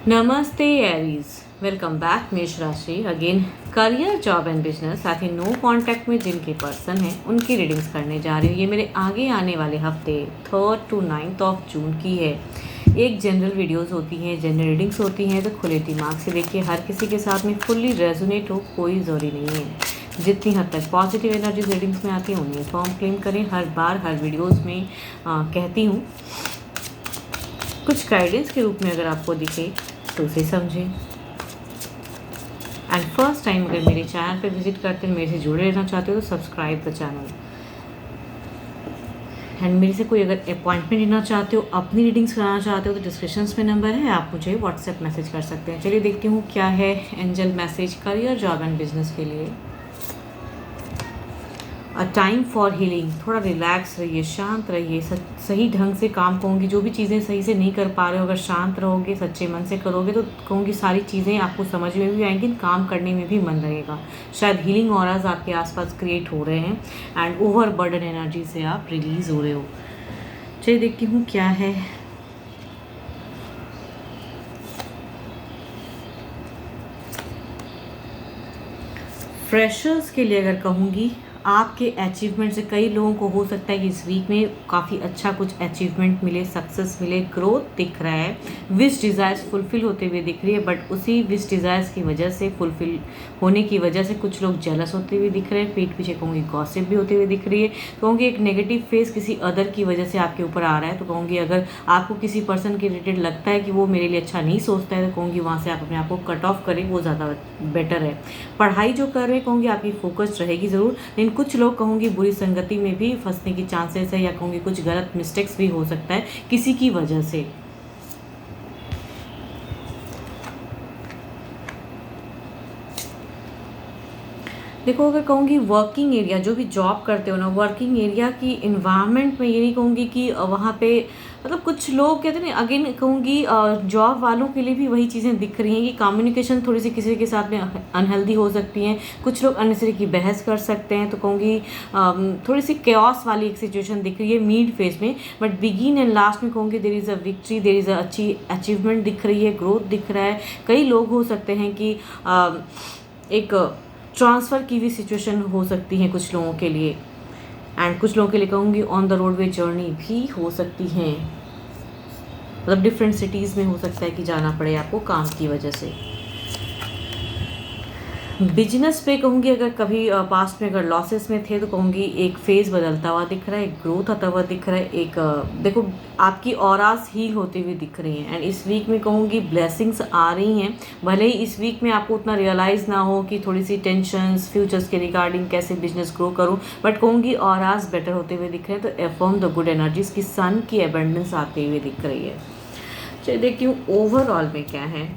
नमस्ते Aries, welcome back मेष राशि। Again career, job and business, साथ ही नो कांटेक्ट में जिनके पर्सन हैं उनकी रीडिंग्स करने जा रही हूँ। ये मेरे आगे आने वाले हफ्ते 3rd to 9th of June की है। एक जनरल वीडियोस होती हैं, जनरल रीडिंग्स होती हैं, तो खुले दिमाग से देखिए, हर किसी के साथ में फुल्ली रेजोनेट हो कोई ज़रूरी नहीं है। जितनी हद तक पॉजिटिव एनर्जी रीडिंग्स में आती है उन्हें फॉर्म क्लेम करें। हर बार हर वीडियोज़ में कहती हूँ, कुछ गाइडेंस के रूप में अगर आपको दिखे तो उसे समझें। एंड फर्स्ट टाइम अगर मेरे चैनल पे विजिट करते हैं, मेरे से जुड़े रहना चाहते हो तो सब्सक्राइब द चैनल। एंड मेरे से कोई अगर अपॉइंटमेंट लेना चाहते हो, अपनी रीडिंग्स कराना चाहते हो, तो डिस्क्रिप्शंस में नंबर है, आप मुझे व्हाट्सएप मैसेज कर सकते हैं। चलिए देखती हूँ क्या है angel message career, job and business के लिए। A time for healing. थोड़ा रिलैक्स रहिए, शांत रहिए, सही ढंग से काम कहूँगी। जो भी चीज़ें सही से नहीं कर पा रहे हो, अगर शांत रहोगे, सच्चे मन से करोगे तो कहूँगी सारी चीज़ें आपको समझ में भी आएंगी, काम करने में भी मन रहेगा। शायद हीलिंग ऑराज आपके आसपास क्रिएट हो रहे हैं एंड ओवर बर्डन एनर्जी से आप रिलीज़ हो रहे हो। चलिए देखती हूँ क्या है। फ्रेशर्स के लिए अगर कहूँगी, आपके अचीवमेंट से कई लोगों को हो सकता है कि इस वीक में काफ़ी अच्छा कुछ अचीवमेंट मिले, सक्सेस मिले, ग्रोथ दिख रहा है, विश डिज़ायर्स फुलफ़िल होते हुए दिख रही है। बट उसी विश डिज़ायर्स की वजह से, फुलफ़िल होने की वजह से कुछ लोग जेलस होते हुए दिख रहे हैं, पीठ पीछे कहूँगी गॉसिप भी होते हुए दिख रही है। कहूँगी एक नेगेटिव फेस किसी अदर की वजह से आपके ऊपर आ रहा है, तो कहूँगी अगर आपको किसी पर्सन के रिलेटेड लगता है कि वो मेरे लिए अच्छा नहीं सोचता है, तो कहूँगी वहाँ से आप अपने आप को कट ऑफ करें, वो ज़्यादा बेटर है। पढ़ाई जो कर रहे हैं कहूँगी आपकी फोकस रहेगी ज़रूर, लेकिन कुछ लोग कहूँगी बुरी संगति में भी फंसने की चांसेस है, या कहूँगी कुछ गलत मिस्टेक्स भी हो सकता है किसी की वजह से। देखो, अगर कहूँगी वर्किंग एरिया, जो भी जॉब करते हो ना, वर्किंग एरिया की इन्वायरमेंट में ये नहीं कहूँगी कि वहाँ पे मतलब कुछ लोग कहते हैं ना, अगेन कहूँगी जॉब वालों के लिए भी वही चीज़ें दिख रही हैं कि कम्युनिकेशन थोड़ी सी किसी के साथ में अनहेल्दी हो सकती हैं। कुछ लोग अननेसेसरी की बहस कर सकते हैं, तो कहूँगी थोड़ी सी केओस वाली एक सिचुएशन दिख रही है मिड फेज में। बट बिगिन एंड लास्ट में कहूँगी there is a victory, there is a अच्छी अचीवमेंट दिख रही है, ग्रोथ दिख रहा है। कई लोग हो सकते हैं कि एक ट्रांसफ़र की भी सिचुएशन हो सकती है कुछ लोगों के लिए, एंड कुछ लोगों के लिए कहूँगी on the road way journey भी हो सकती हैं। मतलब डिफरेंट सिटीज़ में हो सकता है कि जाना पड़े आपको काम की वजह से। बिजनेस पे कहूँगी अगर कभी पास्ट में अगर लॉसेस में थे, तो कहूँगी एक फेज़ बदलता हुआ दिख रहा है, एक ग्रोथ आता हुआ दिख रहा है। एक देखो, आपकी ऑरास हील होते हुए दिख रही हैं, एंड इस वीक में कहूँगी ब्लेसिंग्स आ रही हैं। भले ही इस वीक में आपको उतना रियलाइज़ ना हो कि थोड़ी सी टेंशन्स फ्यूचर्स के रिगार्डिंग कैसे बिजनेस ग्रो करूँ, बट कहूँगी ऑरास बेटर होते हुए दिख रहे हैं। तो एफर्म द गुड एनर्जीज की सन की एबंडेंस आते हुए दिख रही है। चलिए देखती हूँ ओवरऑल में क्या है।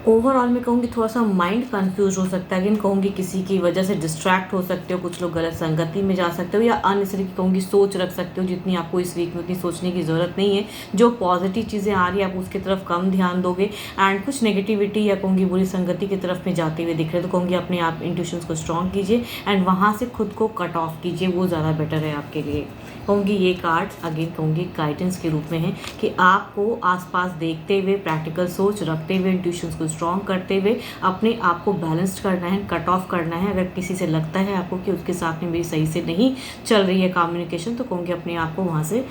ओवरऑल में कहूँगी थोड़ा सा माइंड कंफ्यूज हो सकता है, लेकिन कहूँगी किसी की वजह से डिस्ट्रैक्ट हो सकते हो, कुछ लोग गलत संगति में जा सकते हो, या अननेसेसरी की कहूँगी सोच रख सकते हो जितनी आपको इस वीक में उतनी सोचने की ज़रूरत नहीं है। जो पॉजिटिव चीज़ें आ रही है आप उसकी तरफ कम ध्यान दोगे, एंड कुछ नेगेटिविटी या कहूँगी बुरी संगति की तरफ में जाते हुए दिख रहे हैं, तो कहूँगी अपने आप इंट्यूशंस को स्ट्रॉन्ग कीजिए एंड वहाँ से खुद को कट ऑफ कीजिए, वो ज़्यादा बेटर है आपके लिए। कहूँगी ये कार्ड्स अगेन कहूँगी गाइडेंस के रूप में है कि आपको आसपास देखते हुए, प्रैक्टिकल सोच रखते हुए, इंट्यूशंस को स्ट्रॉन्ग करते हुए अपने आप को बैलेंस्ड करना है, कट ऑफ करना है। अगर किसी से लगता है आपको कि उसके साथ में मेरी सही से नहीं चल रही है कम्युनिकेशन, तो कहूँगी अपने आप को वहाँ से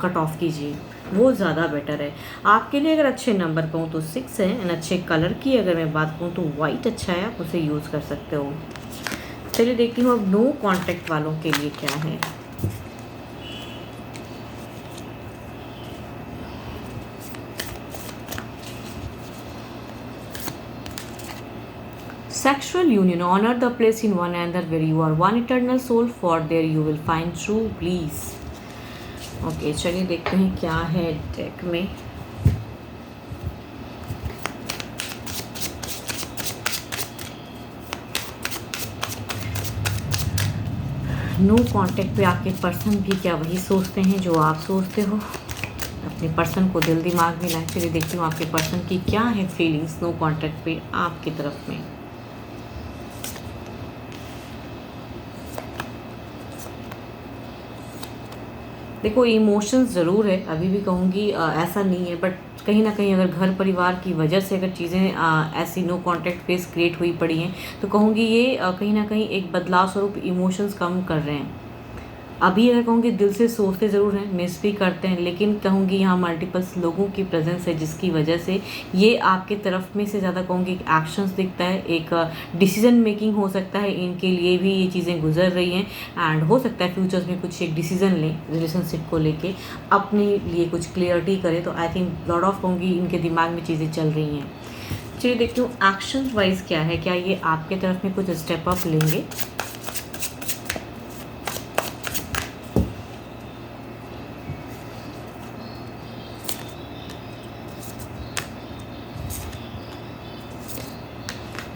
कट ऑफ कीजिए, वो ज़्यादा बेटर है आपके लिए। अगर अच्छे नंबर कहूँ तो 6 है, एंड अच्छे कलर की अगर मैं बात कहूँ तो वाइट अच्छा है, आप उसे यूज़ कर सकते हो। चलिए देखती हूँ अब नो कॉन्टैक्ट वालों के लिए क्या है। Sexual union, honor the place in one another where you are one eternal soul, for there you will find true bliss. Okay, चलिए देखते हैं क्या है डेक में। नो कांटेक्ट पे आपके पर्सन भी क्या वही सोचते हैं जो आप सोचते हो? अपने पर्सन को दिल दिमाग में लाए। चलिए देखती हूँ आपके पर्सन की क्या है फीलिंग्स नो कांटेक्ट पे आपकी तरफ में। देखो इमोशंस ज़रूर है, अभी भी कहूँगी ऐसा नहीं है, बट कहीं न कहीं अगर घर परिवार की वजह से अगर चीज़ें ऐसी नो कॉन्टैक्ट फेज़ क्रिएट हुई पड़ी हैं, तो कहूँगी ये कहीं न कहीं एक बदलाव स्वरूप इमोशंस कम कर रहे हैं। अभी अगर कहूँगी दिल से सोचते ज़रूर हैं, मिस भी करते हैं, लेकिन कहूँगी यहाँ मल्टीपल्स लोगों की प्रेज़ेंस है जिसकी वजह से ये आपके तरफ में से ज़्यादा कहूँगी एक एक्शंस दिखता है, एक डिसीज़न मेकिंग हो सकता है, इनके लिए भी ये चीज़ें गुज़र रही हैं एंड हो सकता है फ्यूचर्स में कुछ एक डिसीज़न लें रिलेशनशिप को लेके, अपने लिए कुछ क्लियरिटी करें। तो आई थिंक लॉट ऑफ कहूँगी इनके दिमाग में चीज़ें चल रही हैं। चलिए देखती हूँ एक्शन वाइज़ क्या है, क्या ये आपके तरफ में कुछ स्टेप अप लेंगे?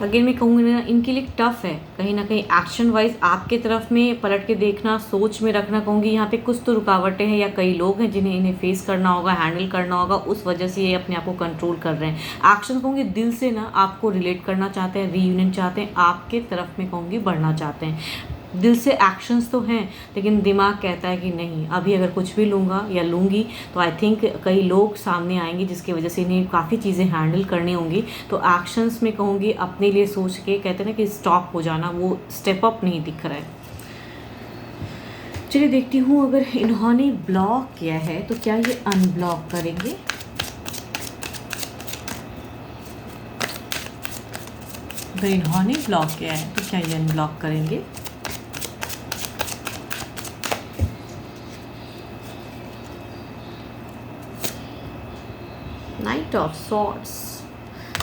अगेन मैं कहूँगी ना इनके लिए टफ है, कहीं ना कहीं एक्शन वाइज आपके तरफ में पलट के देखना, सोच में रखना, कहूँगी यहाँ पे कुछ तो रुकावटें हैं या कई लोग हैं जिन्हें इन्हें फेस करना होगा, हैंडल करना होगा, उस वजह से ये अपने आप को कंट्रोल कर रहे हैं। एक्शन कहूँगी दिल से ना आपको रिलेट करना चाहते हैं, रीयूनियन चाहते हैं, आपके तरफ में कहूँगी बढ़ना चाहते हैं। दिल से एक्शंस तो हैं, लेकिन दिमाग कहता है कि नहीं, अभी अगर कुछ भी लूँगा या लूँगी तो आई थिंक कई लोग सामने आएंगे जिसकी वजह से इन्हें काफ़ी चीज़ें हैंडल करनी होंगी। तो एक्शंस में कहूँगी अपने लिए सोच के कहते हैं ना कि स्टॉप हो जाना, वो स्टेप अप नहीं दिख रहा है। चलिए देखती हूँ अगर इन्होंने ब्लॉक किया है तो क्या ये अनब्लॉक करेंगे? अगर इन्होंने ब्लॉक किया है तो क्या ये अनब्लॉक करेंगे? Night of swords.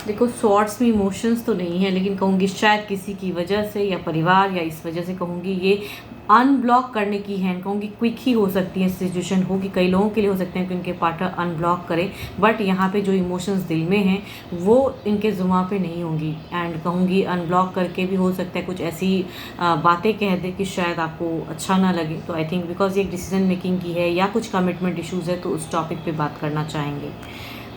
देखो सॉर्ड्स में इमोशंस तो नहीं है, लेकिन कहूँगी शायद किसी की वजह से या परिवार या इस वजह से कहूँगी ये अनब्लॉक करने की हैंड कहूँगी क्विक ही हो सकती है सिचुएशन, होगी कई लोगों के लिए हो सकते हैं कि उनके पार्टनर अनब्लॉक करें, बट यहाँ पे जो इमोशंस दिल में हैं वो इनके जुमा पे नहीं होंगी। एंड कहूँगी अनब्लॉक करके भी हो सकता है कुछ ऐसी बातें कह दे कि शायद आपको अच्छा ना लगे। तो आई थिंक बिकॉज ये एक डिसीजन मेकिंग की है या कुछ कमिटमेंट इशूज़ है तो उस टॉपिक पे बात करना चाहेंगे।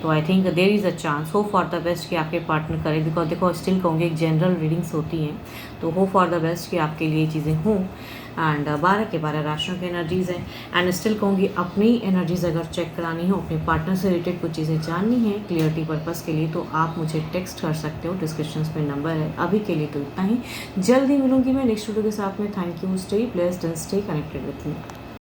तो I think there is a chance, hope for the best कि आपके पार्टनर करें, बिकॉज देखो स्टिल कहूँगी एक जनरल रीडिंग्स होती हैं, तो होप फॉर द बेस्ट कि आपके लिए चीज़ें हों। एंड 12 के 12 राशियों की एनर्जीज़ हैं एंड स्टिल कहूँगी अपनी एनर्जीज़ अगर चेक करानी हो, अपने पार्टनर से रिलेटेड कुछ चीज़ें जाननी है क्लियरिटी पर्पज़ के लिए, तो आप मुझे टेक्स्ट कर सकते हो, डिस्क्रिप्शन में नंबर है। अभी के लिए तो इतना ही, जल्दी मिलूंगी मैं नेक्स्ट वीडियो के साथ में। Thank you, stay blessed and stay connected with me.